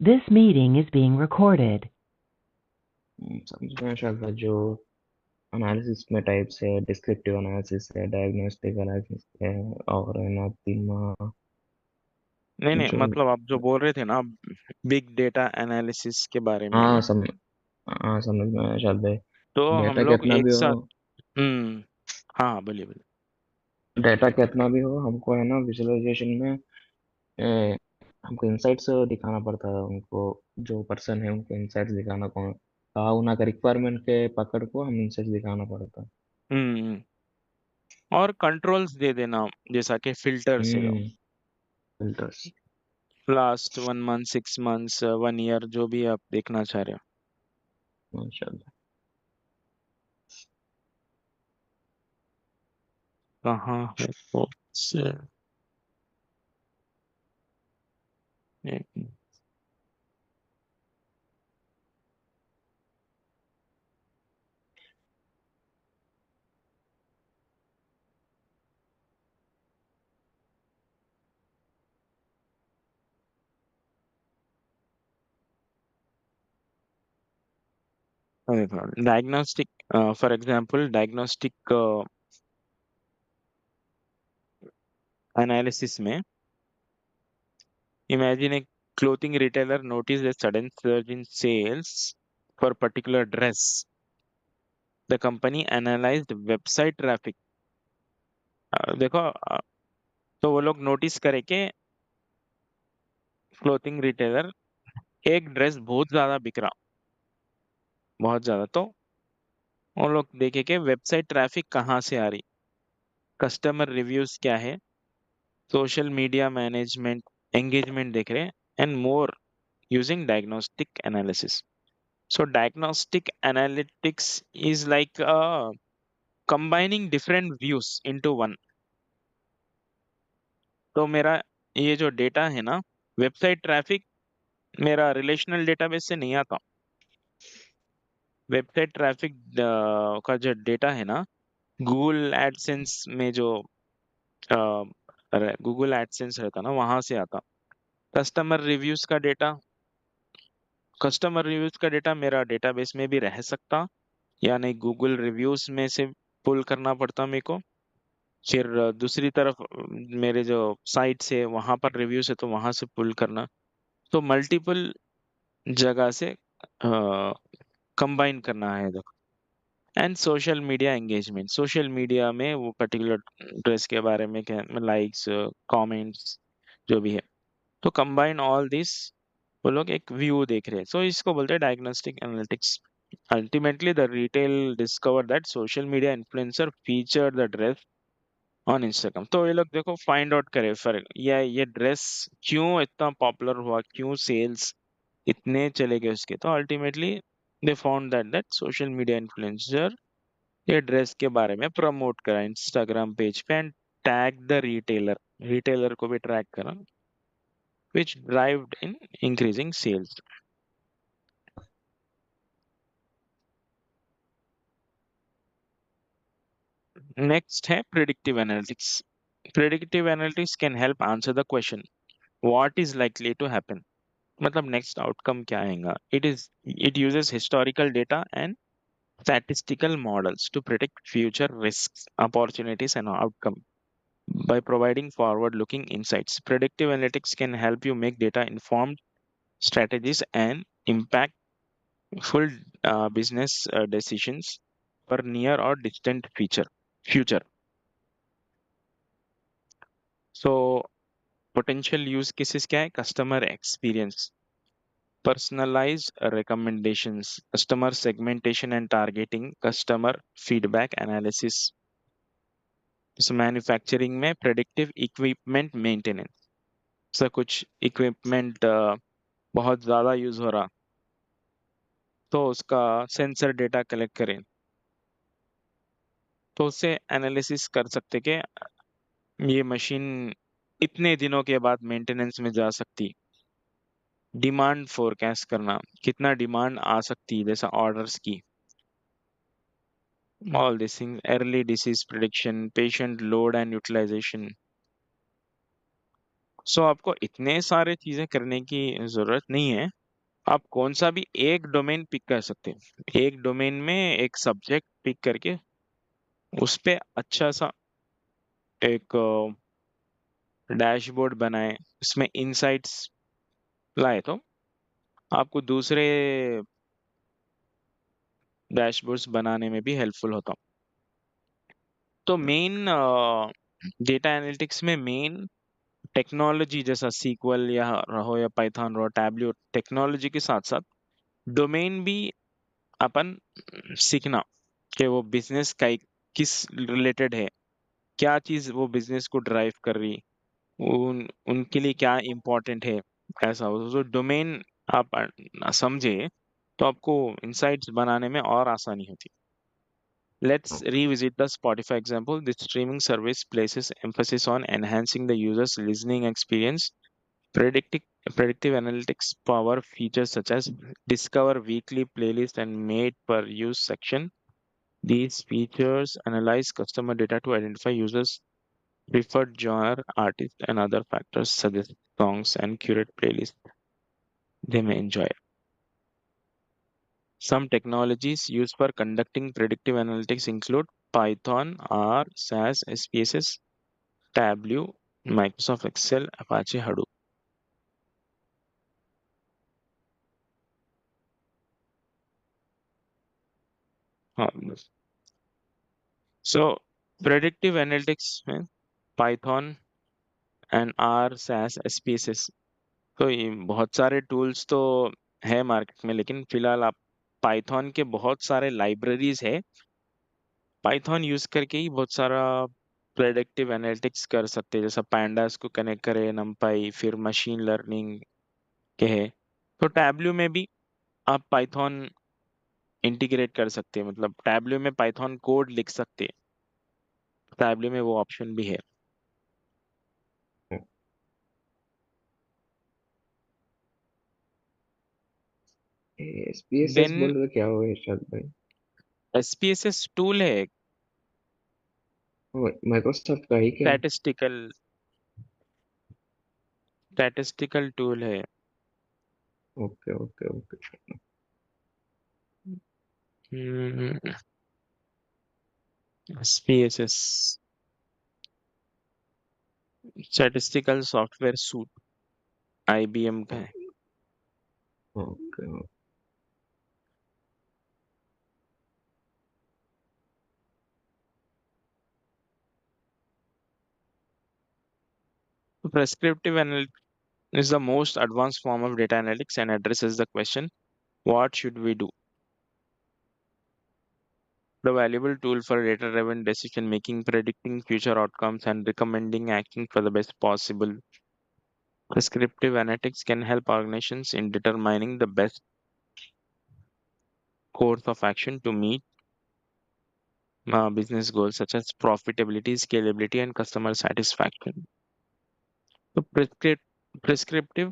This meeting is being recorded. समझ में शायद जो एनालिसिस में टाइप्स है, डिस्क्रिप्टिव एनालिसिस है, डायग्नोस्टिक एनालिसिस है, और है ना तीन नहीं नहीं, जो मतलब आप जो बोल रहे थे ना, बिग डेटा एनालिसिस के बारे में, हाँ सम हाँ समझ में आया शायद भाई। तो हम डेटा लोग कितना भी एक हो, साथ। हम्म। हाँ, बोलिए बोलिए। डेटा कितना भी हो, हमको है ना विजुअलाइजेशन में ए, हमको इंसाइट्स दिखाना पड़ता है उनको। जो पर्सन है उनको इंसाइट्स दिखाना कौन कहा उनका रिक्वायरमेंट के पकड़ को हम इंसाइट्स दिखाना पड़ता है। हम्म। और कंट्रोल्स दे देना, जैसा कि फिल्टर से filters. Last 1 month, 6 months, 1 year, जो भी आप देखना चाह रहे हो। माशाल्लाह। कहाँ है वो से? एक- diagnostic, for example diagnostic analysis में, imagine a clothing retailer noticed a sudden surge in sales for particular dress. The company analyzed website traffic. देखो, तो वो लोग नोटिस करे कि क्लोथिंग रिटेलर एक ड्रेस बहुत ज्यादा बिक रहा, बहुत ज्यादा। तो वो लोग देखे कि वेबसाइट ट्रैफिक कहाँ से आ रही, कस्टमर रिव्यूज क्या है, सोशल मीडिया मैनेजमेंट, एंगेजमेंट देख रहे, and more, using diagnostic analysis. So diagnostic analytics is like combining different views into one. तो मेरा ये जो डेटा है ना, वेबसाइट ट्रैफिक मेरा रिलेशनल डेटाबेस से नहीं आता। वेबसाइट ट्रैफिक का जो डेटा है ना, गूगल एडसेंस में जो गूगल एडसेंस रहता ना, वहां से आता। कस्टमर रिव्यूज का डेटा, कस्टमर रिव्यूज का डेटा मेरा डेटाबेस में भी रह सकता, या नहीं गूगल रिव्यूज में से पुल करना पड़ता मेरे को। फिर दूसरी तरफ मेरे जो साइट्स है वहां पर रिव्यूज है, तो वहां से पुल करना। तो मल्टीपल जगह से कंबाइन करना है देखो। And social media engagement, social media में वो पर्टिकुलर ड्रेस के बारे में क्या, लाइक्स, कमेंट्स, जो भी है, तो कंबाइन ऑल दिस, वो लोग एक व्यू देख रहे हैं। सो इसको बोलते हैं diagnostic analytics. Ultimately the retail discover that social media influencer feature the dress on Instagram. तो ये लोग देखो फाइंड आउट करे फर्क, या ये ड्रेस क्यों इतना पॉपुलर हुआ, क्यों सेल्स इतने चले गए उसके। तो ultimately they found that social media influencer ये ड्रेस के बारे में प्रमोट करा इंस्टाग्राम पेज पे, and tag the retailer, retailer को भी ट्रैक करा, which drived in increasing sales. Next है predictive analytics. Predictive analytics can help answer the question what is likely to happen, मतलब नेक्स्ट आउटकम क्या आएगा. It uses historical data and statistical models to predict future risks, opportunities, and outcome. By providing forward-looking insights, predictive analytics can help you make data-informed strategies and impactful business decisions for near or distant future. So potential use cases क्या है? Customer experience, personalized recommendations, customer segmentation and targeting, customer feedback analysis. इस manufacturing में predictive equipment maintenance, ऐसा कुछ equipment बहुत ज़्यादा use हो रहा, तो उसका सेंसर डेटा कलेक्ट करें, तो उससे एनालिसिस कर सकते कि ये मशीन इतने दिनों के बाद मेंटेनेंस में जा सकती। डिमांड फोरकास्ट करना, कितना डिमांड आ सकती है, जैसा ऑर्डर्स की, all this thing, early disease prediction, patient load and utilisation. So आपको इतने सारे चीजें करने की जरूरत नहीं है। आप कौन सा भी एक डोमेन पिक कर सकते हैं। एक डोमेन में एक सब्जेक्ट पिक करके उस पे अच्छा सा एक डैशबोर्ड बनाए, उसमें इनसाइट्स लाए तो आपको दूसरे डैशबोर्ड्स बनाने में भी हेल्पफुल होता। तो मेन डेटा एनालिटिक्स में मेन टेक्नोलॉजी जैसा सीक्वल या रहो या पाइथन रहो टैब्ल्यू टेक्नोलॉजी के साथ साथ डोमेन भी अपन सीखना कि वो बिजनेस का किस रिलेटेड है, क्या चीज वो बिजनेस को ड्राइव कर रही, उनके लिए क्या इम्पोर्टेंट है। ऐसा हो तो डोमेन आप समझे तो आपको इंसाइट्स बनाने में और आसानी होती। Let's revisit the Spotify example. This streaming service places emphasis on enhancing the user's listening experience. Predictive, predictive analytics power features such as discover weekly playlist and made per use section. These features analyze customer data to identify users' preferred genre, artists, and other factors, suggest songs and curate playlists they may enjoy. Some technologies used for conducting predictive analytics include Python, R, SAS, SPSS, Tableau, Microsoft Excel, Apache Hadoop. हाँ, so predictive analytics में Python and R, SAS, SPSS, तो ये बहुत सारे tools तो है market में, लेकिन फिलहाल आप पाइथन के बहुत सारे लाइब्रेरीज है। पाइथन यूज करके ही बहुत सारा प्रेडिक्टिव एनालिटिक्स कर सकते हैं, जैसा पैंडास को कनेक्ट करे नमपाई, फिर मशीन लर्निंग के है। तो टैब्ल्यू में भी आप पाइथन इंटीग्रेट कर सकते हैं, मतलब टैब्ल्यू में पाइथन कोड लिख सकते हैं, टैब्ल्यू में वो ऑप्शन भी है। SPSS देन बोल रहे क्या हुआ इरशाद भाई? एसपीएसएस टूल है, माइक्रोसॉफ्ट का ही क्या? स्टैटिस्टिकल स्टैटिस्टिकल टूल है। Okay okay okay. SPSS statistical software suit IBM का है। Okay. Prescriptive analytics is the most advanced form of data analytics and addresses the question, what should we do? The valuable tool for data-driven decision making, predicting future outcomes, and recommending action for the best possible. Prescriptive analytics can help organizations in determining the best course of action to meet business goals such as profitability, scalability, and customer satisfaction. So, prescriptive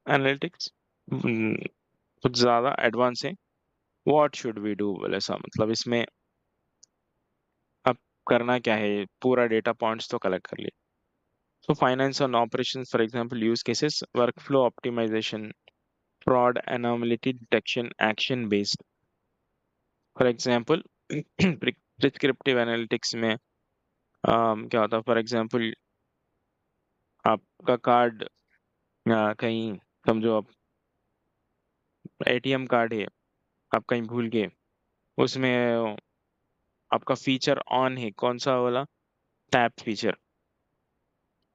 analytics कुछ ज़्यादा advance है। What should we do? बोले ऐसा मतलब इसमें अब करना क्या है, पूरा डेटा पॉइंट्स तो कलेक्ट कर लिए। So finance and operations, for example, use cases, workflow optimization, fraud anomaly detection, action based. For example, prescriptive analytics में क्या होता है, फॉर एग्जाम्पल आपका कार्ड कहीं, समझो आप एटीएम कार्ड है, आप कहीं भूल गए, उसमें आपका फीचर ऑन है, कौन सा वाला, टैप फीचर।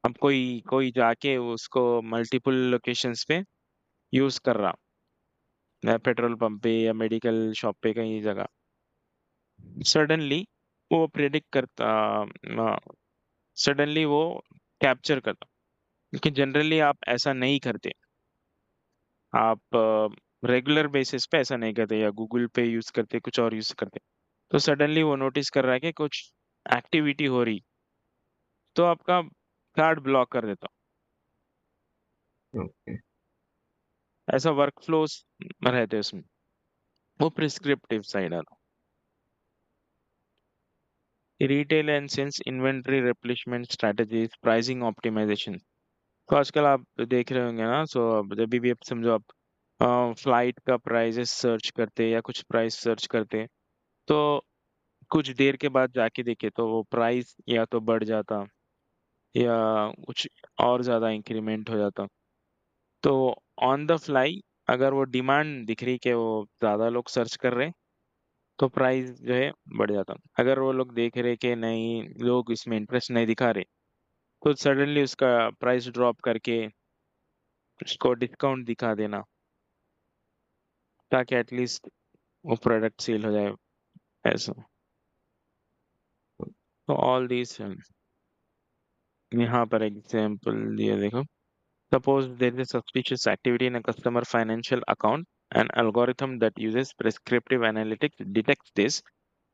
अब कोई कोई जाके उसको मल्टीपल लोकेशंस पे यूज कर रहा है, पेट्रोल पंप पे या मेडिकल शॉप पे कहीं जगह, सडनली वो प्रिडिक्ट करता, सडनली वो कैप्चर करता, क्योंकि जनरली आप ऐसा नहीं करते, आप रेगुलर बेसिस पे ऐसा नहीं करते, या गूगल पे यूज करते, कुछ और यूज करते। तो सडनली वो नोटिस कर रहा है कि कुछ एक्टिविटी हो रही, तो आपका कार्ड ब्लॉक कर देता। ओके। ऐसा वर्कफ्लोज रहते हैं उसमें, वो प्रिस्क्रिप्टिव साइड आता। Retail and sense inventory replenishment strategies, pricing optimization. तो आजकल आप देख रहे होंगे ना, सो अब जब भी आप समझो आप फ्लाइट का प्राइजेस सर्च करते या कुछ प्राइस सर्च करते, तो कुछ देर के बाद जाके देखे तो वो प्राइस या तो बढ़ जाता या कुछ और ज्यादा इंक्रीमेंट हो जाता। तो ऑन द फ्लाई अगर वो डिमांड दिख रही कि वो ज्यादा लोग सर्च कर रहे हैं, तो प्राइस जो है बढ़ जाता। अगर वो लोग देख रहे कि नहीं, लोग इसमें इंटरेस्ट नहीं दिखा रहे, तो सडनली उसका प्राइस ड्रॉप करके उसको डिस्काउंट दिखा देना, ताकि एटलीस्ट वो प्रोडक्ट सेल हो जाए, ऐसा। तो ऑल दीज, यहाँ पर एग्जाम्पल दिया देखो। Suppose there is a suspicious activity in a customer financial account. An algorithm that uses prescriptive analytics detects this.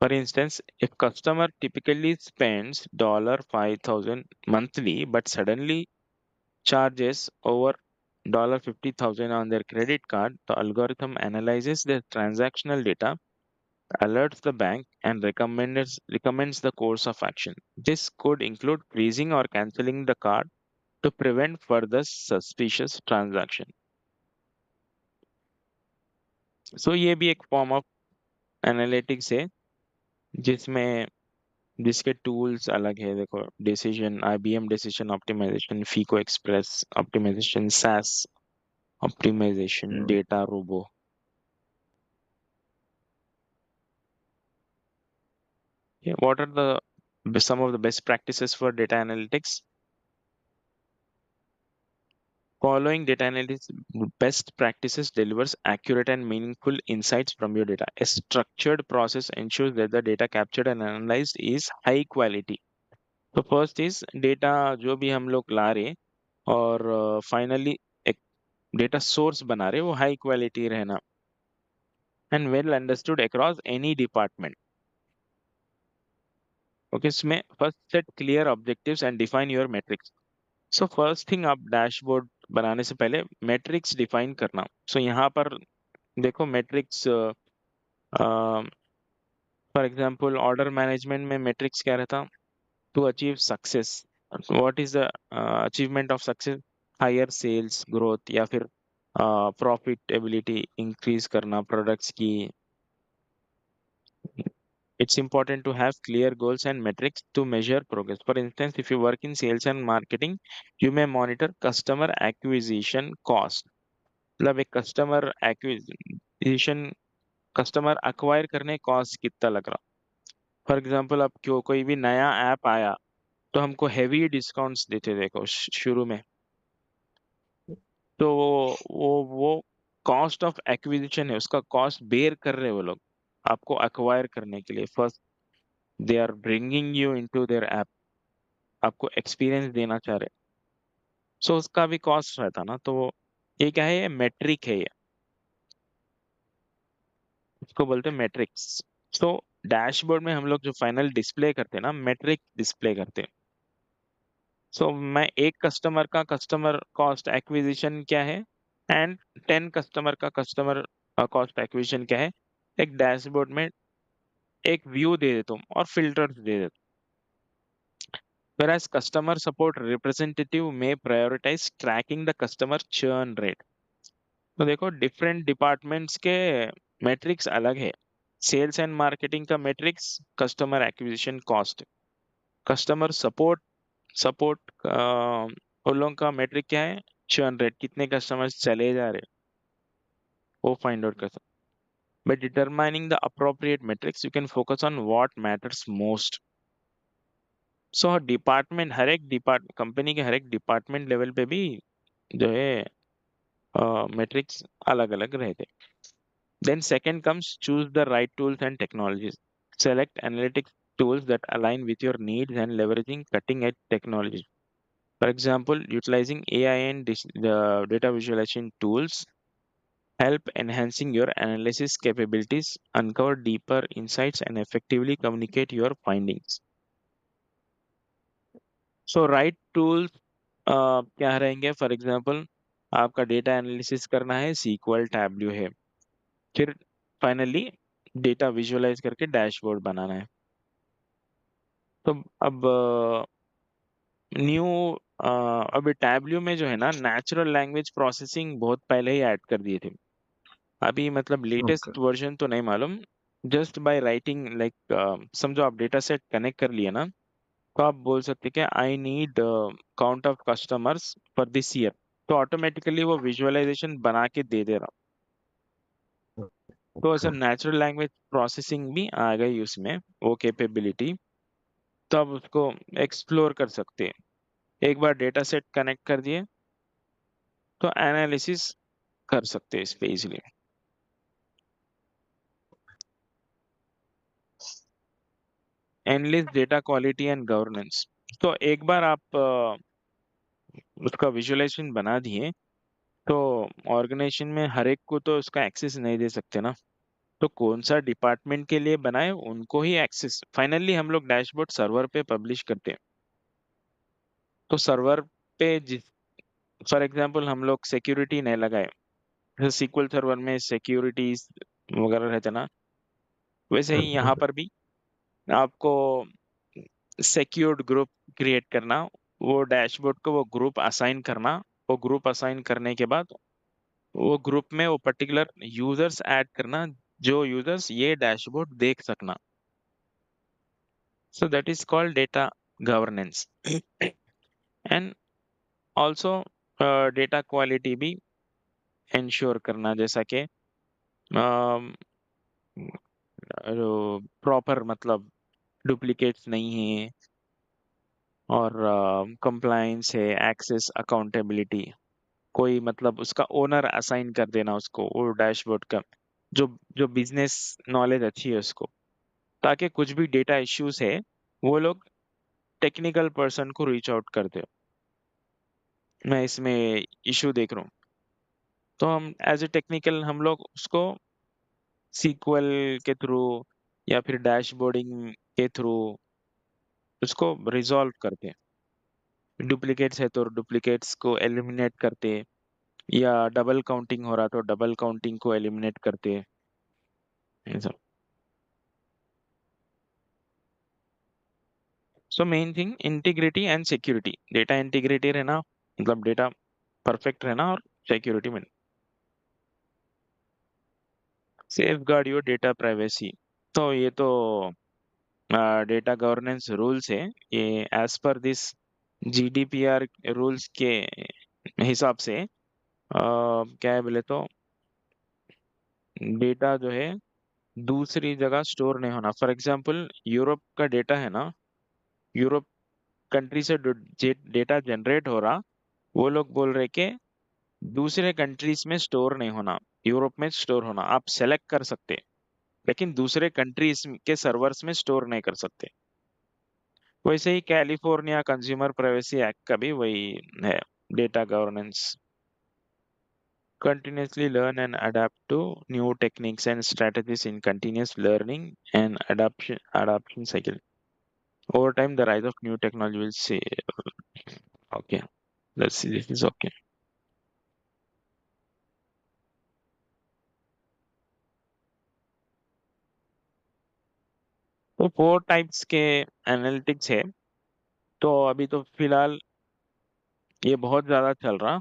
For instance, if customer typically spends $5,000 monthly but suddenly charges over $50,000 on their credit card, the algorithm analyzes the transactional data, alerts the bank, and recommends the course of action. This could include freezing or canceling the card to prevent further suspicious transaction. सो ये भी एक form of analytics है, जिसमें जिसके tools अलग है। देखो, decision, IBM decision optimisation, FICO express optimisation, SAS optimisation, data robo. What are some of the best practices for data analytics? Following data analytics best practices delivers accurate and meaningful insights from your data. A structured process ensures that the data captured and analyzed is high quality. तो first is data जो भी हम लोग ला रहे और finally एक data source बना रहे, वो हाई क्वालिटी रहना and well understood across any department. Okay, इसमें first set clear objectives and define your metrics. So first thing, आप डैशबोर्ड बनाने से पहले मेट्रिक्स डिफाइन करना। सो यहाँ पर देखो, matrix for example order management में मेट्रिक्स क्या रहता? to achieve success, what is the achievement of success? Higher sales growth या फिर profitability increase करना products की। It's important to have clear goals and metrics to measure progress. For instance, if you work in sales and marketing, you may monitor customer acquisition cost। मतलब एक customer acquire करने cost कितना लग रहा। For example, अब क्यों कोई भी नया ऐप आया तो हमको हैवी डिस्काउंट्स देते, देखो शुरू में। तो वो कॉस्ट ऑफ एक्विजिशन है, उसका कॉस्ट बेयर कर रहे हैं वो लोग आपको अक्वायर करने के लिए। First, they are bringing you into their app, आपको एक्सपीरियंस देना चाह रहे। सो उसका भी कॉस्ट रहता ना, तो ये क्या है? ये मेट्रिक है, ये उसको बोलते हैं मेट्रिक्स। सो डैशबोर्ड में हम लोग जो फाइनल डिस्प्ले करते हैं ना, मेट्रिक डिस्प्ले करते हैं। सो मैं एक कस्टमर का कस्टमर कॉस्ट एक्विजिशन क्या है एंड 10 कस्टमर का कस्टमर कॉस्ट एक्विजिशन क्या है, एक डैशबोर्ड में एक व्यू दे देता हूँ और फिल्टर्स दे देता हूँ। Whereas customer support representative may prioritize tracking the customer churn rate। तो देखो, डिफरेंट डिपार्टमेंट्स के मैट्रिक्स अलग है। सेल्स एंड मार्केटिंग का matrix customer acquisition cost. Customer support support उन लोगों का मैट्रिक क्या है? चर्न रेट, कितने कस्टमर्स चले जा रहे, वो फाइंड आउट कर सकते। By determining the appropriate metrics, you can focus on what matters most। So department, हर एक कंपनी के हर एक डिपार्टमेंट लेवल पे भी जो है मेट्रिक्स अलग अलग रहते। Then second comes, choose the right tools and technologies. Select analytics tools that align with your needs and leveraging cutting edge technology। For example, utilizing AI and the data visualization tools help enhancing your analysis capabilities, uncover deeper insights, and effectively communicate your findings। So right tools क्या रहेंगे? For example, आपका data analysis करना है, SQL Tableau है, फिर finally data visualise करके dashboard बनाना है। तो अब न्यू अभी टैबल्यू में जो है ना नेचुरल लैंग्वेज प्रोसेसिंग बहुत पहले ही ऐड कर दिए थे। अभी मतलब ओके। लेटेस्ट वर्जन तो नहीं मालूम। जस्ट बाय राइटिंग लाइक समझो आप डेटा सेट कनेक्ट कर लिया ना, तो आप बोल सकते कि I need count of customers for this year, तो ऑटोमेटिकली वो विजुअलाइजेशन बना के दे दे रहा। तो ऐसा ओके। नेचुरल लैंग्वेज प्रोसेसिंग भी आ गई उसमें, वो कैपेबिलिटी। तो आप उसको एक्सप्लोर कर सकते हैं। एक बार डेटा सेट कनेक्ट कर दिए तो एनालिसिस कर सकते हैं इस पे easily. Analyse data quality and governance. तो एक बार आप उसका विजुअलाइजेशन बना दिए, तो ऑर्गेनाइजेशन में हर एक को तो उसका एक्सेस नहीं दे सकते ना। तो कौन सा डिपार्टमेंट के लिए बनाए उनको ही एक्सेस, फाइनली हम लोग डैशबोर्ड सर्वर पे पब्लिश करते हैं। तो सर्वर पे जिस फॉर एग्जांपल हम लोग सिक्योरिटी नहीं लगाए, जैसे सीक्वल सर्वर में सिक्योरिटीज वगैरह रहते ना, वैसे ही यहाँ पर भी आपको सिक्योर्ड ग्रुप क्रिएट करना, वो डैशबोर्ड को वो ग्रुप असाइन करना, वो ग्रुप असाइन करने के बाद वो ग्रुप में वो पर्टिकुलर यूजर्स ऐड करना, जो यूजर्स ये डैशबोर्ड देख सकना। So that is called data governance. And also data quality भी इंश्योर करना, जैसा कि प्रॉपर मतलब डुप्लीकेट्स नहीं है, और कंप्लायंस है, एक्सेस अकाउंटेबिलिटी, कोई मतलब उसका ओनर असाइन कर देना उसको वो डैशबोर्ड का, जो जो बिजनेस नॉलेज अच्छी है उसको, ताकि कुछ भी डेटा इश्यूज है वो लोग टेक्निकल पर्सन को रीच आउट करते हो। मैं इसमें इशू देख रहा हूँ, तो हम एज ए टेक्निकल हम लोग उसको सीक्वल के थ्रू या फिर डैशबोर्डिंग के थ्रू उसको रिजॉल्व करते हैं। डुप्लीकेट्स है तो डुप्लीकेट्स को एलिमिनेट करते हैं, या डबल काउंटिंग हो रहा तो डबल काउंटिंग को एलिमिनेट करते हैं, ऐसा। So main thing integrity and security, data integrity रहना मतलब डेटा परफेक्ट रहना, और सिक्योरिटी में safe guard your data privacy. तो ये तो डेटा गवर्नेंस रूल्स है। ये as per this GDPR rules के हिसाब से क्या है बोले तो, डेटा जो है दूसरी जगह स्टोर नहीं होना। फॉर एग्जांपल यूरोप का डेटा है ना, यूरोप कंट्री से डेटा जनरेट हो रहा, वो लोग बोल रहे कि दूसरे कंट्रीज में स्टोर नहीं होना, यूरोप में स्टोर होना। आप सेलेक्ट कर सकते, लेकिन दूसरे कंट्रीज के सर्वर्स में स्टोर नहीं कर सकते। वैसे ही कैलिफोर्निया कंज्यूमर प्राइवेसी एक्ट का भी वही है, data governance. Continuously learn and adapt to new techniques and strategies in continuous learning and adaption cycle. Over time, the rise of new technology will say, okay, let's see, this is okay. तो 4 types के analytics है। तो अभी तो फिलहाल ये बहुत ज्यादा चल रहा,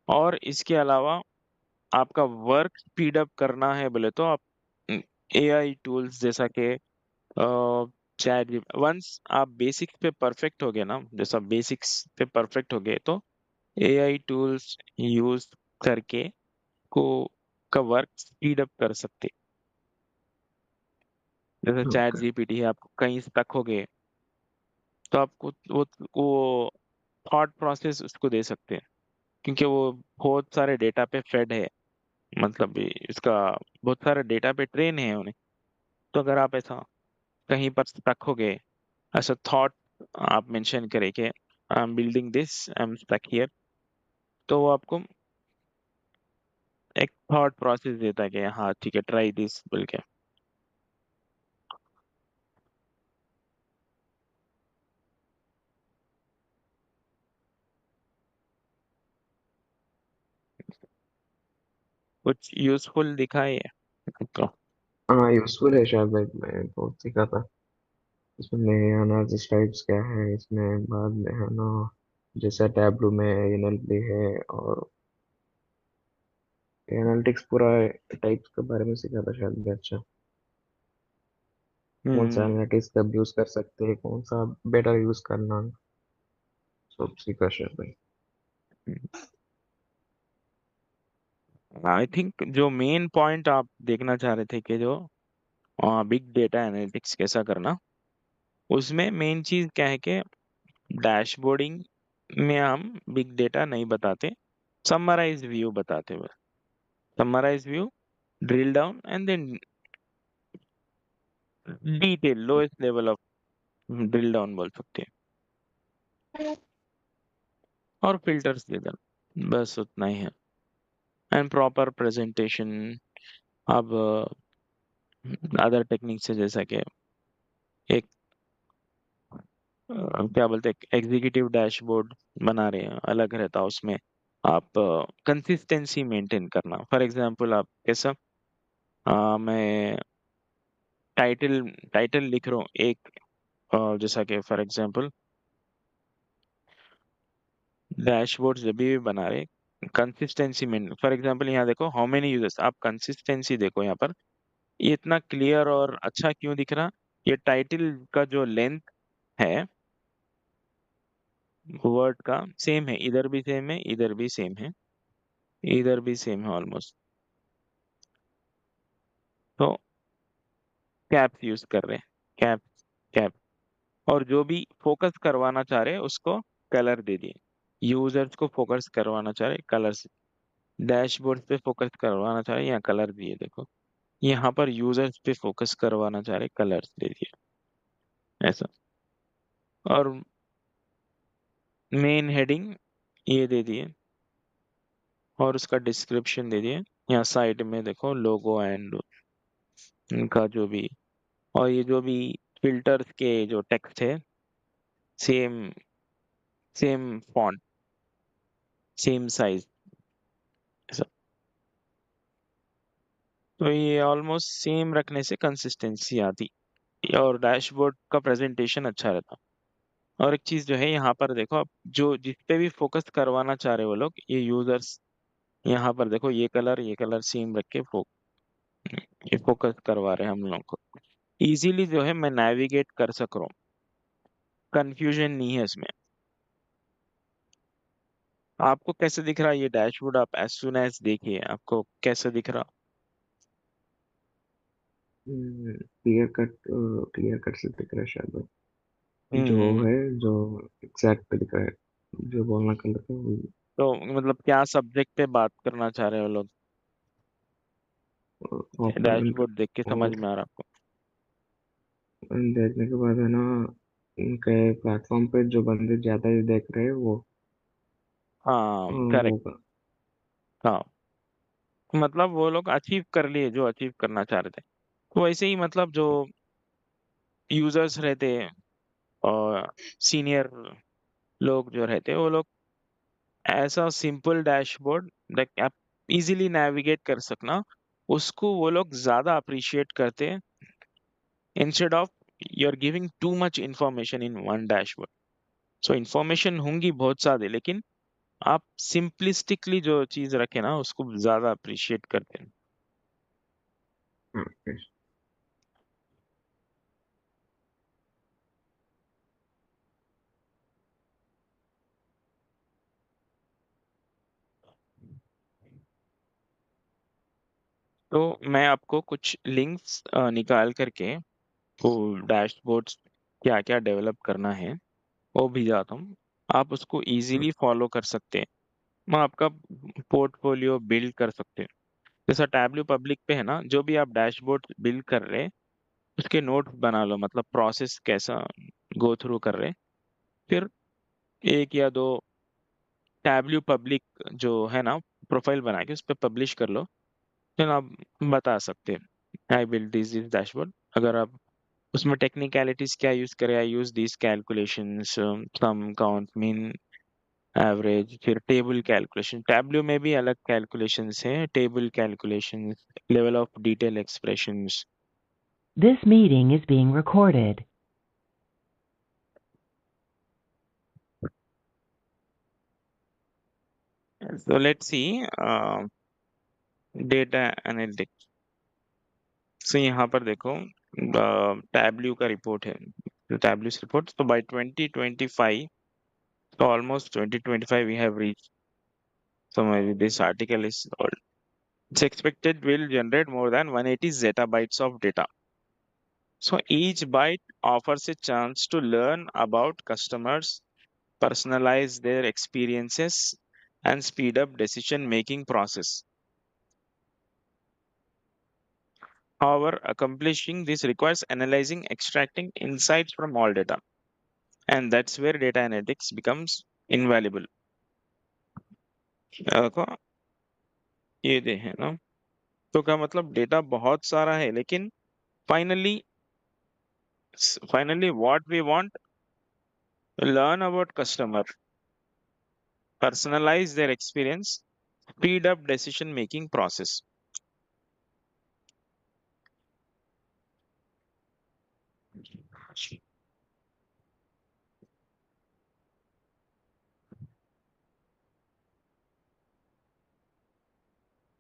और इसके अलावा आपका वर्क स्पीड अप करना है बोले तो आप एआई टूल्स जैसा कि चैट, वंस आप बेसिक्स पे परफेक्ट हो गए ना, जैसा बेसिक्स पे परफेक्ट हो गए, तो एआई टूल्स यूज करके को का वर्क स्पीड अप कर सकते। जैसे चैट ओके। जीपीटी है, आप कहीं स्टक हो गए तो आपको वो थॉट प्रोसेस उसको दे सकते हैं, क्योंकि वो बहुत सारे डेटा पे फेड है, मतलब इसका बहुत सारे डेटा पे ट्रेन है उन्हें। तो अगर आप ऐसा कहीं पर स्टक हो गए, ऐसा थॉट आप मेंशन करें कि I am building this, I am stuck here, तो वो आपको एक थॉट प्रोसेस देता है कि हाँ ठीक है, ट्राई दिस बोल के। कुछ यूजफुल दिखा है आपको? हाँ, यूजफुल है शायद भाई, मैं बहुत सीखा था इसमें। आना जिस टाइप्स क्या है इसमें बाद में है ना, जैसा टैब्लू में एनएलपी है, और एनालिटिक्स पूरा टाइप्स के बारे में सिखा था शायद भी। अच्छा, कौन सा हम्म एनालिटिक्स कब यूज कर सकते हैं, कौन सा बेटर यूज करना, सब सीखा शायद भाई। आई थिंक जो मेन पॉइंट आप देखना चाह रहे थे कि जो बिग डेटा एनालिटिक्स कैसा करना, उसमें मेन चीज क्या है कि डैशबोर्डिंग में हम बिग डेटा नहीं बताते, समराइज व्यू बताते, बस summarise view, drill down and then detail, lowest level of drill down बोल सकते हैं, और फिल्टर्स दे देना, बस उतना ही है। And proper presentation. अब अदर टेक्निक से जैसा कि एक क्या बोलते हैं, एग्जीक्यूटिव डैशबोर्ड बना रहे हैं, अलग रहता है उसमें। आप कंसिस्टेंसी मेंटेन करना, फॉर एग्जांपल आप कैसा, मैं टाइटल टाइटल लिख रहा हूँ एक, जैसा कि फॉर एग्जांपल डैशबोर्ड जब भी बना रहे, कंसिस्टेंसी में, फॉर एग्जांपल यहाँ देखो हाउ मेनी यूजर्स, आप कंसिस्टेंसी देखो यहाँ पर, ये इतना क्लियर और अच्छा क्यों दिख रहा, ये टाइटल का जो लेंथ है वर्ड का सेम है, इधर भी सेम है, इधर भी सेम है, इधर भी सेम है ऑलमोस्ट। तो कैप्स यूज कर रहे हैं, कैप कैप, और जो भी फोकस करवाना चाह रहे हैं उसको कलर दे दिए, यूजर्स को फोकस करवाना चाह रहे कलर्स, डैशबोर्ड पे फोकस करवाना चाह रहे यहाँ कलर दिए देखो, यहाँ पर यूजर्स पे फोकस करवाना चाह रहे कलर्स दे दिए ऐसा, और मेन हेडिंग ये दे दिए, और उसका डिस्क्रिप्शन दे दिए, यहाँ साइड में देखो लोगो एंड इनका जो भी, और ये जो भी फिल्टर्स के जो टेक्स्ट है, same same font, same size, तो ये ऑलमोस्ट सेम रखने से कंसिस्टेंसी आती, और डैशबोर्ड का प्रेजेंटेशन अच्छा रहता। और एक चीज जो है यहाँ पर देखो, आप जो जिस पे भी फोकस करवाना चाह रहे हो वो लोग, ये यूजर्स, यहाँ पर देखो ये कलर सेम रख के ये फोकस करवा रहे हैं हम लोग को, इजीली जो है मैं नेविगेट कर सक रहा हूँ, कंफ्यूजन नहीं है इसमें। आपको कैसे दिख रहा है ये डैशबोर्ड, आप एज सुन एज देखिए आपको कैसे दिख रहा। क्लियर कट से दिख रहा है शायद भाई। जो हम्म है, जो एग्जैक्ट दिख रहा है, जो बोलना कर रहे थे वो। तो मतलब क्या सब्जेक्ट पे बात करना चाह रहे हो लोग, ओपन, डैशबोर्ड देख के समझ और में आ रहा आपको। देखने के बाद है ना, उनके प्लेटफॉर्म पे जो बंदे ज्यादा ही देख रहे हैं वो हाँ करेक्ट। होगा। हाँ, मतलब वो लोग अचीव कर लिए जो अचीव करना चाह रहे थे, तो वैसे ही मतलब जो यूजर्स रहते हैं और सीनियर लोग जो रहते हैं वो लोग ऐसा सिंपल डैशबोर्ड लाइक आप इजीली नेविगेट कर सकना, उसको वो लोग ज्यादा अप्रिशिएट करते हैं, instead of you are giving too much information in one dashboard. So information होंगी बहुत सारे, लेकिन आप सिंपलिस्टिकली जो चीज रखे ना उसको ज्यादा अप्रिशिएट करते हैं। हाँ, yes। तो मैं आपको कुछ लिंक्स निकाल करके वो डैशबोर्ड्स क्या क्या डेवलप करना है वो भेजाता हूँ, आप उसको इजीली फॉलो कर सकते हैं, मैं आपका पोर्टफोलियो बिल्ड कर सकते हैं। जैसा टैबल्यू पब्लिक पे है ना, जो भी आप डैशबोर्ड बिल्ड कर रहे हैं उसके नोट्स बना लो, मतलब प्रोसेस कैसा गो थ्रू कर रहे हैं। फिर एक या दो टैबल्यू पब्लिक जो है ना प्रोफाइल बना के उस पर पब्लिश कर लो, फिर आप बता सकते हैं I build this this dashboard. अगर आप उसमें टेक्निकलिटीज क्या यूज करें, I use this calculations, sum count mean average, फिर टेबल कैलकुलेशन, टैबल्यू में भी अलग कैलकुलेशंस हैं, table calculations, level of detail expressions. This meeting is being recorded. So let's see data analytics. So यहाँ पर देखो टैब्ल्यू का रिपोर्ट है, टैब्ल्यू रिपोर्ट। तो by 2025, so almost 2025 we have reached. So maybe this article is old. It's expected will generate more than 180 zettabytes of data. So each byte offers a chance to learn about customers, personalize their experiences, and speed up decision-making process. However, accomplishing this requires analyzing, extracting insights from all data, and that's where data analytics becomes invaluable. देखो ये दे है ना, तो क्या मतलब data बहुत सारा है, लेकिन finally what we want, learn about customer, personalize their experience, speed up decision making process.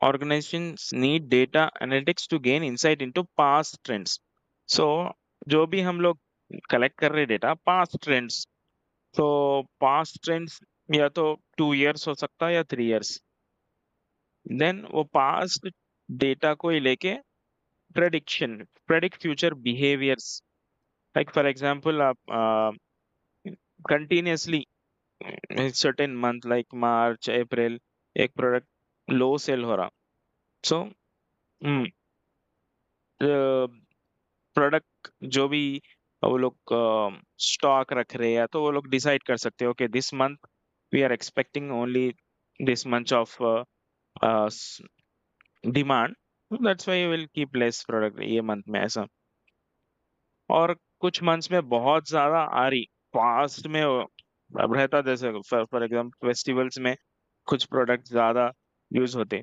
Organizations need data analytics to gain insight into past trends. So जो भी हम लोग कलेक्ट कर रहे डेटा पास्ट ट्रेंड्स, तो पास्ट ट्रेंड्स या तो 2 years हो सकता है या 3 years, देन वो पास्ट डेटा को ही लेके predict future behaviours. Like for example आप continuously certain month like March, April एक प्रोडक्ट लो सेल हो रहा, सो प्रोडक्ट जो भी वो लोग स्टॉक रख रहे हैं, तो वो लोग डिसाइड कर सकते हो कि this month we are expecting only this month of demand, that's why will keep less product ये मंथ में ऐसा। और कुछ मंथ्स में बहुत ज्यादा आ रही फास्ट में अब रहता, जैसे फॉर एग्जाम्पल फेस्टिवल्स में कुछ प्रोडक्ट ज्यादा यूज होते,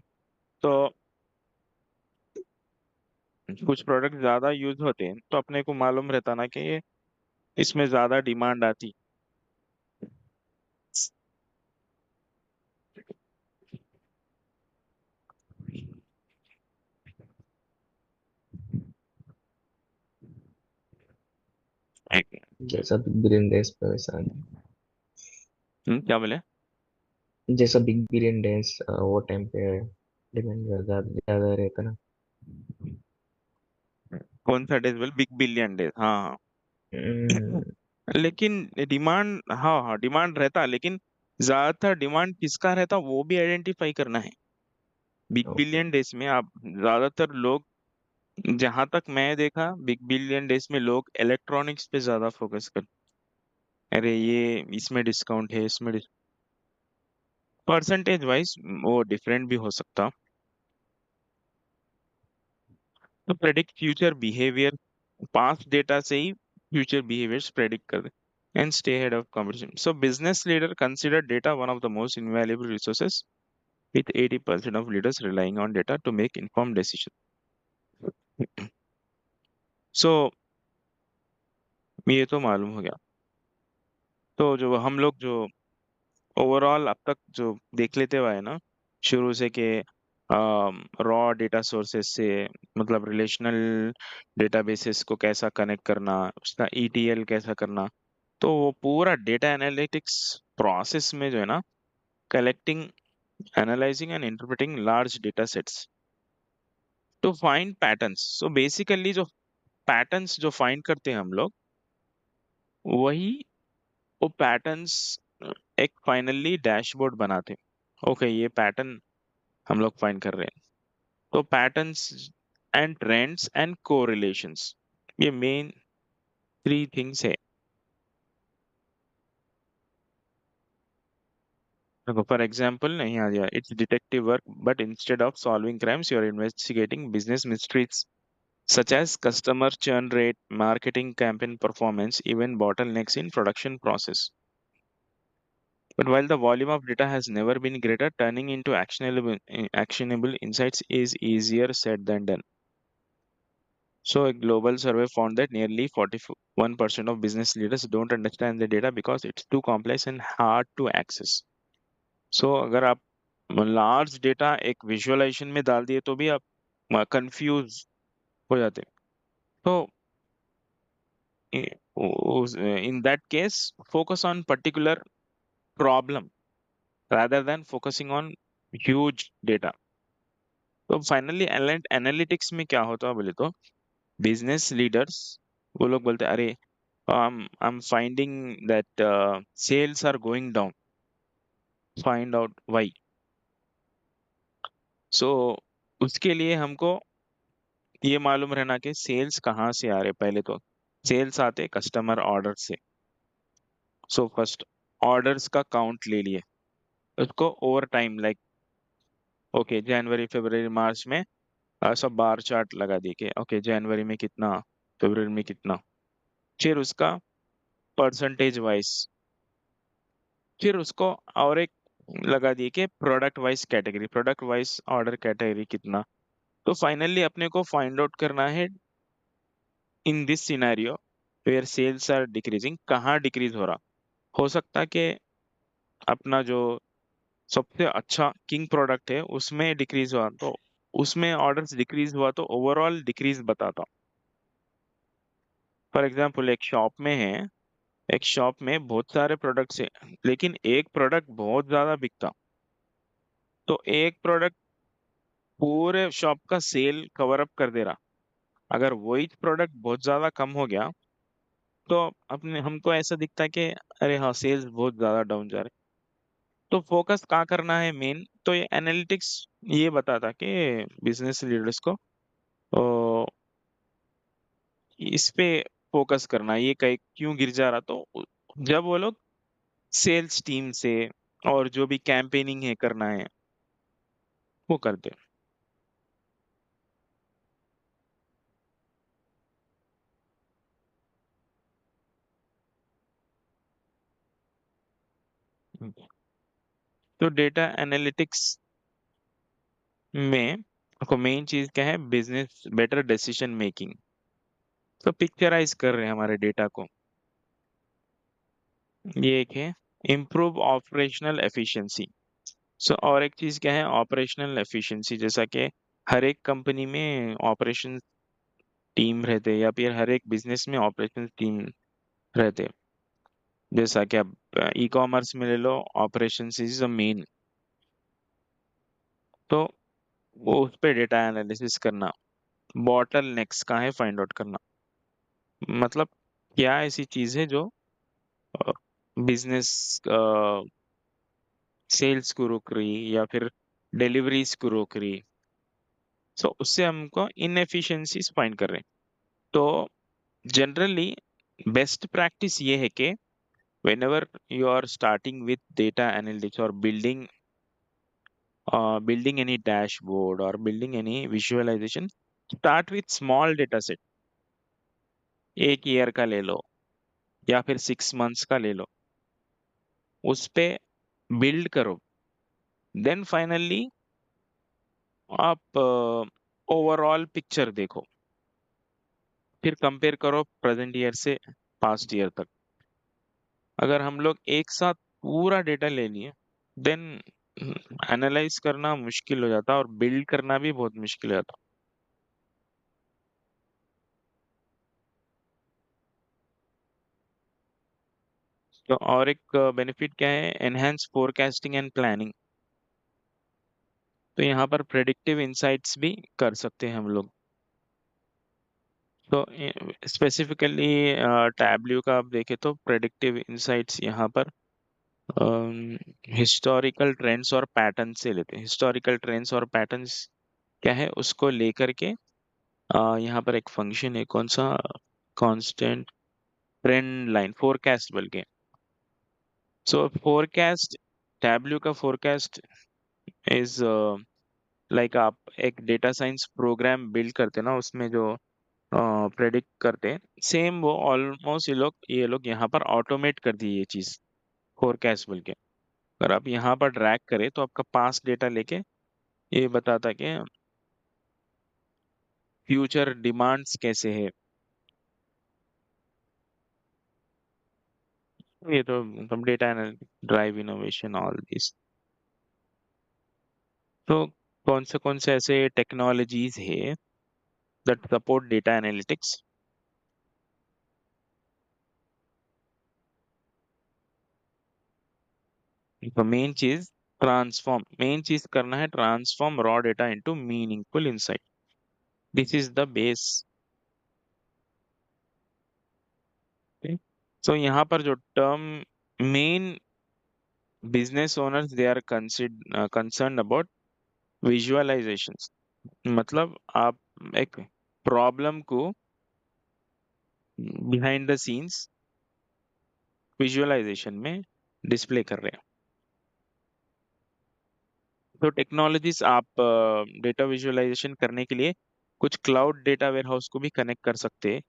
तो कुछ प्रोडक्ट ज्यादा यूज होते हैं, तो अपने को मालूम रहता ना कि ये इसमें ज्यादा डिमांड आती। जैसा बिग बिलियन डेज पे वैसा क्या बोले? जैसा बिग बिलियन डेज वो टाइम पे डिमांड ज्यादा ज्यादा रहता ना। कौन सा डेज बोले? बिग बिलियन डेज, हाँ हाँ। हम्म, लेकिन डिमांड, हाँ हाँ डिमांड रहता, लेकिन ज्यादातर डिमांड किसका रहता वो भी आइडेंटिफाई करना है। Big okay. बिलियन डेज में आप ज्यादातर लोग, जहां तक मैं देखा, बिग बिलियन डेज में लोग इलेक्ट्रॉनिक्स पे ज्यादा फोकस कर, अरे ये इसमें डिस्काउंट है, इसमें परसेंटेज वाइज वो डिफरेंट भी हो सकता। तो predict future behaviour, past data से ही फ्यूचर बिहेवियर्स प्रेडिक्ट कर दे and stay ahead of competition. So business leader consider data one of the most invaluable resources, with 80% of leaders relying on data to make informed decisions. So ये तो मालूम हो गया। तो जो हम लोग जो ओवरऑल अब तक जो देख लेते हुए है ना, शुरू से के रॉ डेटा सोर्सेस से, मतलब रिलेशनल डेटाबेसेस को कैसा कनेक्ट करना, उसका ईटीएल कैसा करना, तो वो पूरा डेटा एनालिटिक्स प्रोसेस में जो है ना, collecting, analysing and interpreting large data sets to find patterns. So basically जो पैटर्न्स जो फाइंड करते हैं हम लोग, वही वो पैटर्न्स एक फाइनली डैशबोर्ड बनाते हैं। ओके, ये पैटर्न हम लोग फाइंड कर रहे हैं, तो patterns and trends and correlations, ये मेन 3 थिंग्स है। देखो फॉर एग्जांपल नहीं आ गया, it's detective work, but instead of solving crimes you are investigating business mysteries such as customer churn rate, marketing campaign performance, even bottlenecks in production process. But while the volume of data has never been greater, turning into actionable insights is easier said than done. So, a global survey found that nearly 41% of business leaders don't understand the data because it's too complex and hard to access. So, अगर आप large data एक visualisation में डाल दिए तो भी आप confuse हो जाते। तो in that case focus on particular problem rather than focusing on huge data। तो फाइनली एनालिटिक्स में क्या होता है बोले तो बिजनेस लीडर्स वो लोग बोलते हैं, अरे I am finding that sales are going down, find out why. So उसके लिए हमको ये मालूम रहना कि सेल्स कहाँ से आ रहे। पहले तो सेल्स आते कस्टमर ऑर्डर से। सो फर्स्ट ऑर्डर्स का काउंट ले लिए, उसको ओवर टाइम लाइक ओके जनवरी फरवरी मार्च में सब बार चार्ट लगा दिए कि ओके जनवरी में कितना, फरवरी में कितना। फिर उसका परसेंटेज वाइज, फिर उसको और एक लगा दिए कि product wise category, product wise order category कितना। तो फाइनली अपने को फाइंड आउट करना है in this scenario where sales are decreasing, कहाँ डिक्रीज हो रहा। हो सकता है कि अपना जो सबसे अच्छा किंग प्रोडक्ट है उसमें डिक्रीज हुआ, तो उसमें ऑर्डर्स डिक्रीज हुआ तो ओवरऑल डिक्रीज बताता। फॉर एग्जांपल एक शॉप में है, एक शॉप में बहुत सारे प्रोडक्ट्स है, लेकिन एक प्रोडक्ट बहुत ज्यादा बिकता, तो एक प्रोडक्ट पूरे शॉप का सेल कवर अप कर दे रहा। अगर वही प्रोडक्ट बहुत ज्यादा कम हो गया तो अपने हमको ऐसा दिखता है कि अरे हाँ सेल्स बहुत ज्यादा डाउन जा रहे। तो फोकस कहाँ करना है मेन, तो ये एनालिटिक्स ये बताता कि बिजनेस लीडर्स को ओ, इस पे फोकस करना है, ये कहीं क्यों गिर जा रहा। तो जब वो लोग सेल्स टीम से और जो भी कैंपेनिंग है करना है वो करते हैं। तो डेटा एनालिटिक्स में आपको मेन चीज क्या है, बिजनेस बेटर डिसीजन मेकिंग। तो पिक्चराइज कर रहे हैं हमारे डेटा को। ये एक है इम्प्रूव ऑपरेशनल एफिशिएंसी। सो और एक चीज क्या है ऑपरेशनल एफिशिएंसी, जैसा कि हर एक कंपनी में ऑपरेशन टीम रहते हैं या फिर हर एक बिजनेस में ऑपरेशन टीम रहते हैं। जैसा कि अब ई कॉमर्स में ले लो, ऑपरेशन इज द मेन। तो वो उस पे डेटा एनालिसिस करना, बॉटल नेक्स का है फाइंड आउट करना, मतलब क्या ऐसी चीज है जो बिजनेस सेल्स को रोक रही या फिर डिलीवरीज को रोक रही। सो उससे हमको इनएफिशिएंसीज फाइंड कर रहे हैं। तो जनरली बेस्ट प्रैक्टिस ये है कि whenever you are starting with data analytics or building any dashboard or building any visualization, start with small data set। एक ईयर का ले लो या फिर 6 मंथ्स का ले लो, उस पे बिल्ड करो। देन फाइनली आप ओवरऑल पिक्चर देखो, फिर कंपेयर करो प्रेजेंट ईयर से पास्ट ईयर तक। अगर हम लोग एक साथ पूरा डेटा ले लिए देन एनालाइज करना मुश्किल हो जाता और बिल्ड करना भी बहुत मुश्किल हो जाता। तो और एक बेनिफिट क्या है, एनहेंस फोरकास्टिंग एंड प्लानिंग। तो यहाँ पर प्रेडिक्टिव इंसाइट्स भी कर सकते हैं हम लोग। तो स्पेसिफिकली टैब्ल्यू का आप देखें तो प्रेडिक्टिव इंसाइट्स यहाँ पर हिस्टोरिकल ट्रेंड्स और पैटर्न से लेते हैं। हिस्टोरिकल ट्रेंड्स और पैटर्न्स क्या है उसको लेकर के यहाँ पर एक फंक्शन है, कौन सा, कांस्टेंट ट्रेंड लाइन फोरकास्ट बोल के। सो फोरकास्ट, टैब्ल्यू का फोरकास्ट इज लाइक आप एक डेटा साइंस प्रोग्राम बिल्ड करते हैं ना, उसमें जो प्रेडिक्ट करते हैं सेम वो ऑलमोस्ट ये लोग यहाँ पर ऑटोमेट कर दी ये चीज फोरकास्ट बोल के। अगर आप यहाँ पर ड्रैग करें तो आपका पास्ट डेटा लेके ये बताता है कि फ्यूचर डिमांड्स कैसे है। ये तो मतलब data drive innovation all this. तो कौन से ऐसे टेक्नोलॉजीज है दैट सपोर्ट डेटा एनालिटिक्स? तो मेन चीज करना है, transform raw data into meaningful insight. This is the base. So यहाँ पर जो term main business owners they are concern about visualisations, मतलब आप एक प्रॉब्लम को बिहाइंड द सीन्स विजुअलाइजेशन में डिस्प्ले कर रहे हैं। तो टेक्नोलॉजीज आप डेटा विजुअलाइजेशन करने के लिए कुछ क्लाउड डेटा वेयरहाउस को भी कनेक्ट कर सकते हैं,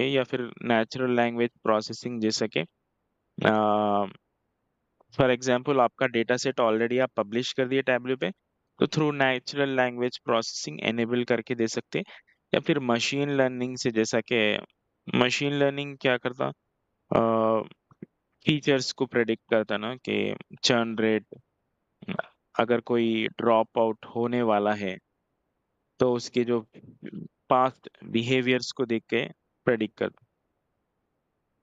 या फिर नेचुरल लैंग्वेज प्रोसेसिंग जैसा कि फॉर एग्जांपल आपका डेटा सेट ऑलरेडी आप पब्लिश कर दिए टैबलू पे, तो through natural language processing enable करके दे सकते हैं। या फिर मशीन लर्निंग से, जैसा कि मशीन लर्निंग क्या करता, फीचर्स को प्रेडिक्ट करता ना कि चर्न रेट, अगर कोई ड्रॉप आउट होने वाला है तो उसके जो पास्ट बिहेवियर्स को देख के प्रेडिक्ट करता।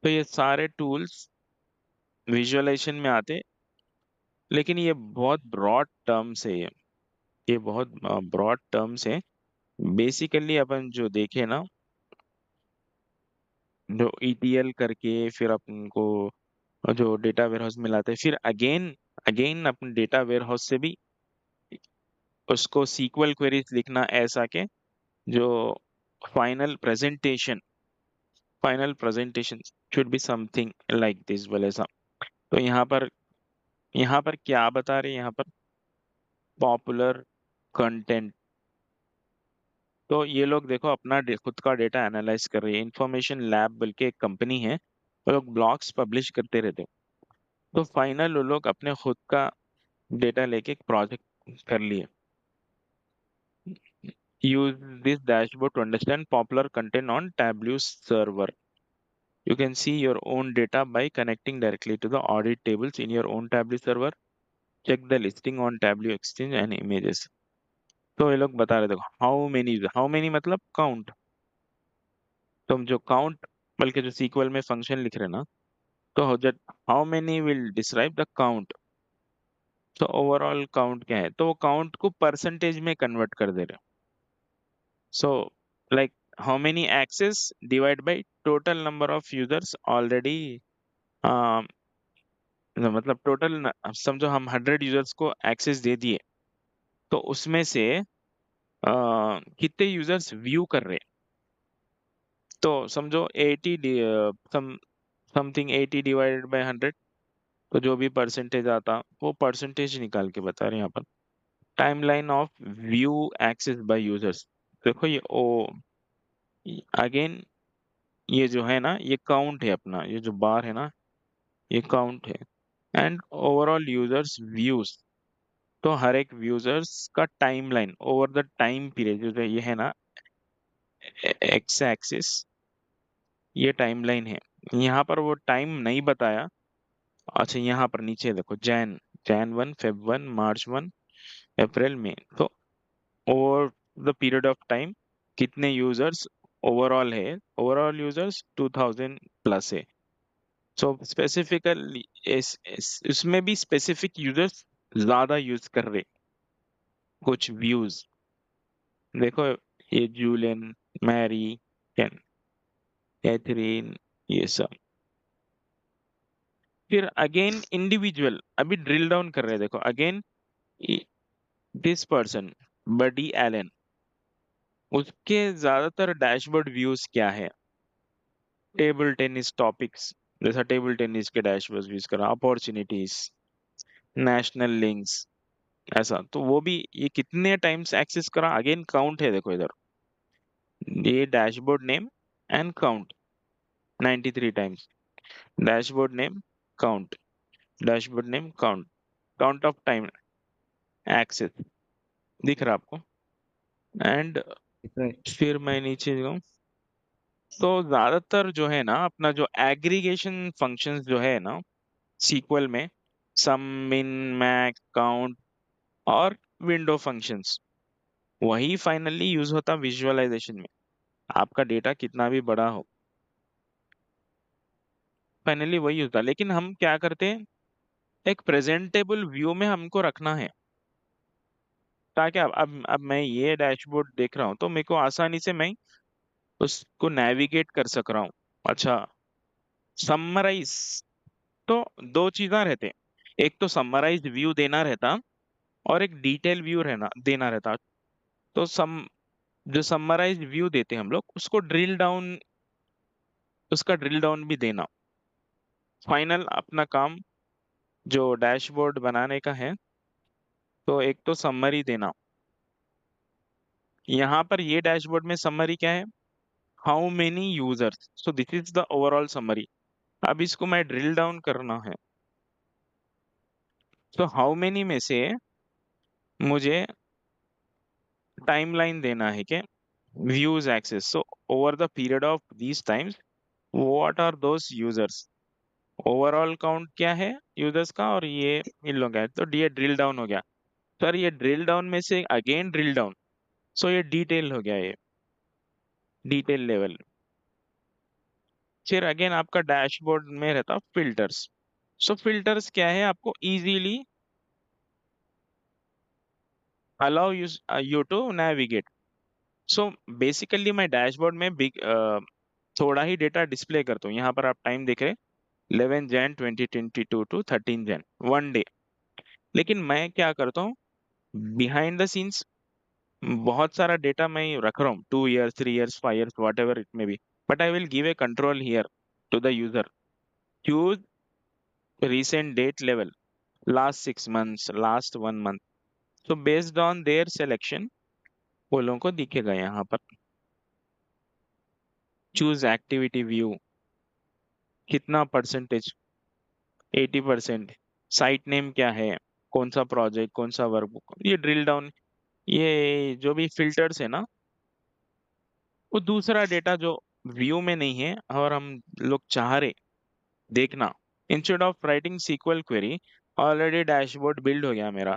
तो ये सारे टूल्स विजुअलाइजेशन में आते, लेकिन ये बहुत ब्रॉड टर्म्स है। ये बहुत ब्रॉड टर्म्स है। बेसिकली अपन जो देखे ना, जो ईटीएल करके फिर अपन को जो डेटा वेयरहाउस में लाते हैं, फिर अगेन अगेन अपन डेटा वेयरहाउस से भी उसको सीक्वल क्वेरीज लिखना, ऐसा के जो final presentation final presentation should be something like this बोले सा। तो यहाँ पर क्या बता रहे हैं, यहाँ पर पॉपुलर कंटेंट। तो ये लोग देखो अपना खुद का डेटा एनालाइज कर रही है। इंफॉर्मेशन लैब बोल के एक कंपनी है, वो लोग ब्लॉग्स पब्लिश करते रहते हैं। तो फाइनल वो लोग अपने खुद का डेटा लेके एक प्रोजेक्ट कर लिए। Use this dashboard to understand popular content on Tableau server. You can see your own data by connecting directly to the audit tables in your own Tableau server. Check the listing on Tableau Exchange and images. तो ये लोग बता रहे, देखो how many मतलब count. तुम जो count बल्कि जो सीक्वल में फंक्शन लिख रहे ना, तो जब how many will describe the count, तो ओवरऑल काउंट क्या है, तो वो काउंट को परसेंटेज में कन्वर्ट कर दे रहे। So like how many access divide by total number of users already, मतलब टोटल समझो हम 100 यूजर्स को एक्सेस दे दिए, तो उसमें से कितने यूजर्स व्यू कर रहे हैं। तो समझो 80 समथिंग 80 डिवाइडेड बाय 100, तो जो भी परसेंटेज आता वो परसेंटेज निकाल के बता रहे हैं यहाँ पर। Timeline of view access by users, देखो ये ओ अगेन, ये जो है ना, ये काउंट है अपना, ये जो बार है ना, ये काउंट है। एंड ओवरऑल यूजर्स व्यूज, तो हर एक यूजर्स का timeline over the time period, जो ये है ना एक्स एक्सिस, ये टाइमलाइन है। यहाँ पर वो टाइम नहीं बताया। अच्छा यहाँ पर नीचे देखो, जैन 1, फेब 1, मार्च 1, अप्रैल में, तो over the period of time कितने यूजर्स ओवरऑल है, ओवरऑल यूजर्स 2000 प्लस है। सो स्पेसिफिकली इसमें भी स्पेसिफिक यूजर्स ज्यादा यूज कर रहे कुछ व्यूज। देखो ये जूलियन, मैरी, कैथरीन, ये सब। फिर अगेन इंडिविजुअल अभी ड्रिल डाउन कर रहे हैं, देखो again this person Buddy Allen, उसके ज्यादातर डैशबोर्ड व्यूज क्या है, टेबल टेनिस टॉपिक्स, जैसा टेबल टेनिस के डैशबोर्ड व्यूज करा, अपॉर्चुनिटीज, नेशनल लिंक्स, ऐसा। तो वो भी ये कितने टाइम्स एक्सेस करा, अगेन काउंट है, देखो इधर ये dashboard name and count 93 times, dashboard name count, dashboard name count, count of time access दिख रहा आपको। एंड दिख रहा है। फिर मैं नीचे जाऊँ, तो ज्यादातर जो है ना अपना जो एग्रीगेशन फंक्शंस जो है ना सीक्वल में, सम, मिन, मैक्स, काउंट, और विंडो फंक्शंस, वही फाइनली यूज होता विजुअलाइजेशन में। आपका डेटा कितना भी बड़ा हो, फाइनली वही होता। लेकिन हम क्या करते हैं, एक प्रेजेंटेबल व्यू में हमको रखना है, ताकि अब मैं ये डैशबोर्ड देख रहा हूँ तो मेरे को आसानी से मैं उसको नेविगेट कर सक रहा हूँ। अच्छा, समराइज, तो दो चीज़ा रहते, एक तो समराइज व्यू देना रहता और एक डिटेल व्यू रहना देना रहता। तो जो समराइज व्यू देते हम लोग, उसको ड्रिल डाउन, उसका ड्रिल डाउन भी देना। फाइनल अपना काम जो डैशबोर्ड बनाने का है, तो एक तो समरी देना। यहाँ पर ये डैशबोर्ड में समरी क्या है, how many users, so this is the overall summary. अब इसको मैं ड्रिल डाउन करना है, तो हाउ मेनी में से मुझे टाइमलाइन देना है कि views access, so over the period of these times what are those users, overall count क्या है यूजर्स का, और ये इन लोग का है। तो ये ड्रिल डाउन हो गया सर, ये ड्रिल डाउन में से अगेन ड्रिल डाउन, सो ये डिटेल हो गया, ये डिटेल लेवल। फिर अगेन आपका डैशबोर्ड में रहता फिल्टर्स। सो फिल्टर्स क्या है, आपको easily allow you to navigate. So basically मैं डैशबोर्ड में बिग थोड़ा ही डेटा डिस्प्ले करता हूँ। यहाँ पर आप टाइम देख रहे हैं 11 जैन 2022 टू 13 जैन, 1 डे। लेकिन मैं क्या करता हूँ, बिहाइंड द सीन्स बहुत सारा डेटा मैं रख रहा हूँ, 2 years, 3 years, 5 years, whatever it may be, but I will give a control here to the user, choose recent date level, last 6 months, last 1 month। so based on their selection वो लोगों को दिखेगा यहाँ पर। Choose activity view, कितना percentage, 80%, site name क्या है, कौन सा प्रोजेक्ट, कौन सा वर्कबुक, ये ड्रिल डाउन। ये जो भी फिल्टर्स है ना, वो दूसरा डेटा जो व्यू में नहीं है और हम लोग चाह रहे देखना, instead of writing SQL query, already dashboard build हो गया मेरा,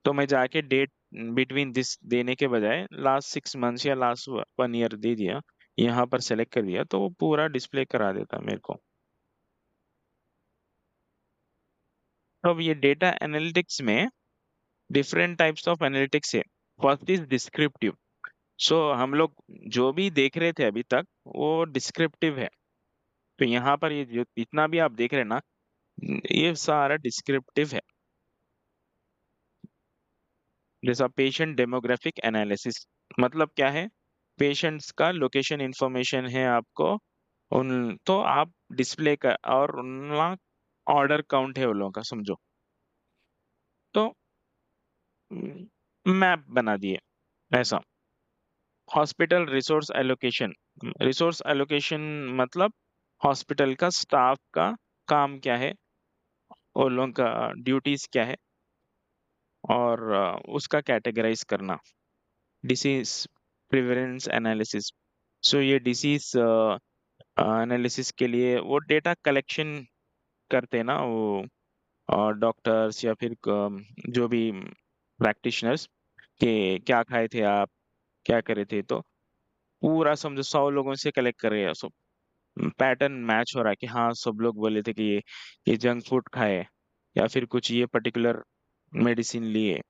तो मैं जाके डेट बिटवीन दिस देने के बजाय लास्ट 6 मंथ्स या लास्ट 1 year दे दिया, यहाँ पर सेलेक्ट कर दिया, तो वो पूरा डिस्प्ले करा देता मेरे को। तो अब ये डेटा एनालिटिक्स में डिफरेंट टाइप्स ऑफ एनालिटिक्स है। फर्स्ट इज डिस्क्रिप्टिव, सो हम लोग जो भी देख रहे थे अभी तक वो डिस्क्रिप्टिव है। तो यहाँ पर ये जो इतना भी आप देख रहे हैं ना, ये सारा डिस्क्रिप्टिव है। जैसा पेशेंट डेमोग्राफिक एनालिसिस, मतलब क्या है, पेशेंट्स का लोकेशन इंफॉर्मेशन है आपको, उन तो आप डिस्प्ले का, और उनका ऑर्डर काउंट है उन लोगों का, समझो। तो मैप बना दिए ऐसा। Hospital resource allocation, resource allocation मतलब हॉस्पिटल का स्टाफ का काम क्या है, उन लोगों का ड्यूटीज क्या है, और उसका कैटेगराइज करना। डिसीज प्रिवलेंस एनालिसिस, सो ये डिसीज एनालिसिस के लिए वो डेटा कलेक्शन करते हैं ना, वो डॉक्टर्स या फिर जो भी प्रैक्टिशनर्स, के क्या खाए थे आप, क्या करे थे, तो पूरा समझो 100 लोगों से कलेक्ट कर रहे हैं। सो पैटर्न मैच हो रहा है कि हाँ, सब लोग बोले थे कि ये जंक फूड खाए या फिर कुछ ये पर्टिकुलर मेडिसिन लिए,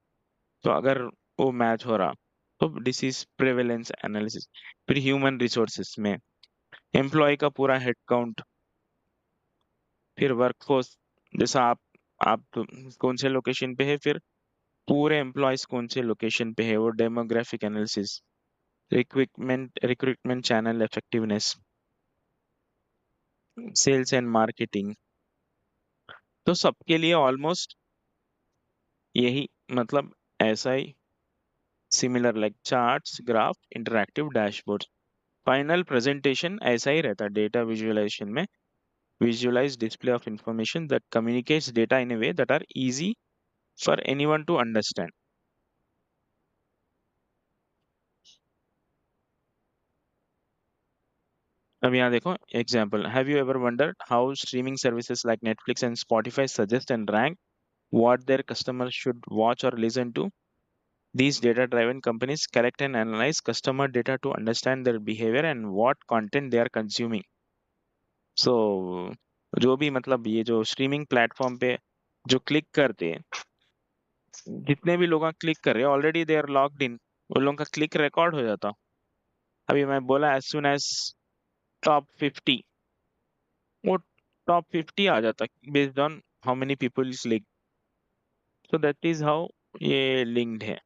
तो अगर वो मैच हो रहा तो डिसीज प्रेवेलेंस एनालिसिस। फिर ह्यूमन रिसोर्सेस में एम्प्लॉय का पूरा हेड काउंट, फिर वर्कफोर्स, जैसा आप कौन से लोकेशन पे है, फिर पूरे एम्प्लॉयज कौन से लोकेशन पे है, वो demographic analysis. Recruitment channel effectiveness, sales and marketing. तो सबके लिए ऑलमोस्ट यही, मतलब ऐसा ही similar, like charts, graph, interactive dashboard. Final presentation ऐसा ही रहता है डेटा विजुअलाइजेशन में। Visualize display of information that communicates data in a way that are easy for anyone to understand. अब यहाँ देखो example, have you ever wondered how streaming services like Netflix and Spotify suggest and rank what their customers should watch or listen to? These data-driven companies collect and analyze customer data to understand their behavior and what content they are consuming. So जो भी मतलब ये जो streaming platform पे जो click करते हैं, जितने भी लोग क्लिक कर रहे हैं already they are logged in, उन लोगों का क्लिक रिकॉर्ड हो जाता। अभी मैं बोला एज सुन एज टॉप 50, वो टॉप 50 आ जाता based on how many people is link. So that is how ये लिंक्ड है।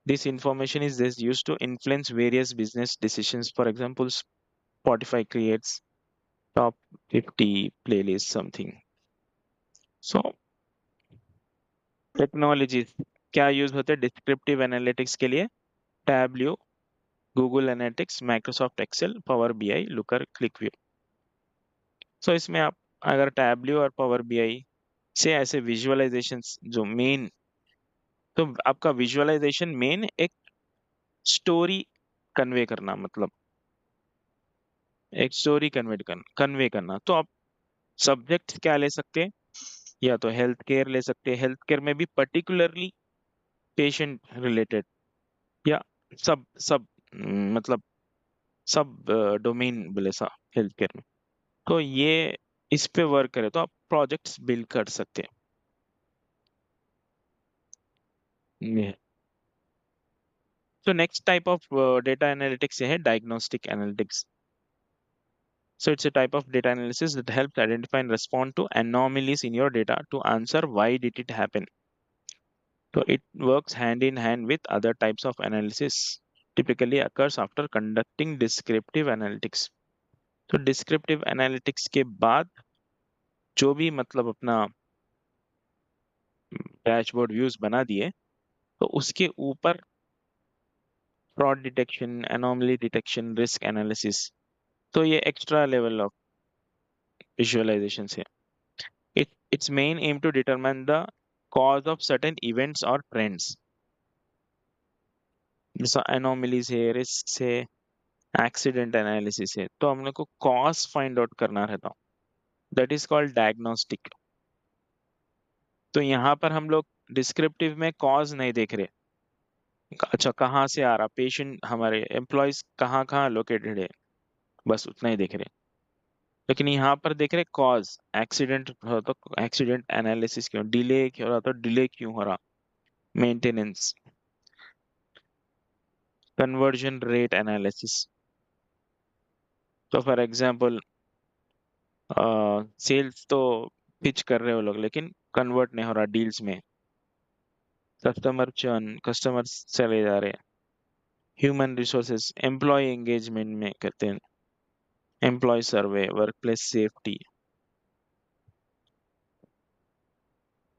This information is just used to influence various business decisions. For example, Spotify creates top 50 playlist something. So technologies क्या use होते हैं descriptive analytics के लिए? Tableau, Google analytics, Microsoft Excel, power BI, Looker, QlikView. So इसमें आप अगर tableau और power BI से ऐसे विजुअलाइजेशंस जो मेन, तो आपका विजुअलाइजेशन मेन एक स्टोरी कन्वे करना, मतलब एक स्टोरी कन्वे करना। तो आप सब्जेक्ट क्या ले सकते हैं? या तो हेल्थ केयर ले सकते हैं, हेल्थ केयर में भी पर्टिकुलरली पेशेंट रिलेटेड, या सब सब मतलब सब डोमेन बोले सा हेल्थ केयर में। तो ये इस पे वर्क करे तो आप प्रोजेक्ट्स बिल्ड कर सकते हैं। तो next type of data analytics है diagnostic analytics. So it's a type of data analysis that helps identify and respond to anomalies in your data to answer why did it happen. So it works hand in hand with other types of analysis. Typically occurs after conducting descriptive analytics. तो descriptive analytics के बाद जो भी मतलब अपना dashboard views बना दिए, तो उसके ऊपर fraud detection, anomaly detection, risk analysis, तो ये एक्स्ट्रा लेवल ऑफ विजुअलाइजेशन है। Its main aim to determine the cause of certain events or trends. जैसा anomalies है, risks है, एक्सीडेंट एनालिसिस है, तो हम लोग को कॉज फाइंड आउट करना रहता, दैट इज कॉल्ड डायग्नोस्टिक। तो यहाँ पर हम लोग डिस्क्रिप्टिव में कॉज नहीं देख रहे, अच्छा कहाँ से आ रहा पेशेंट, हमारे एम्प्लॉयज कहाँ कहाँ लोकेटेड है, बस उतना ही देख रहे। लेकिन यहाँ पर देख रहे कॉज, एक्सीडेंट हो तो एक्सीडेंट एनालिसिस क्यों, डिले क्यों हो रहा तो डिले क्यों हो रहा, मेंटेनेंस, कन्वर्जन रेट एनालिसिस। तो फॉर एग्जांपल सेल्स तो पिच कर रहे हो लोग लेकिन कन्वर्ट नहीं हो रहा डील्स में, कस्टमर चर्न, कस्टमर चले जा रहे हैं। ह्यूमन रिसोर्सेज, एम्प्लॉय एंगेजमेंट में करते हैं, एम्प्लॉय सर्वे, वर्क प्लेस सेफ्टी,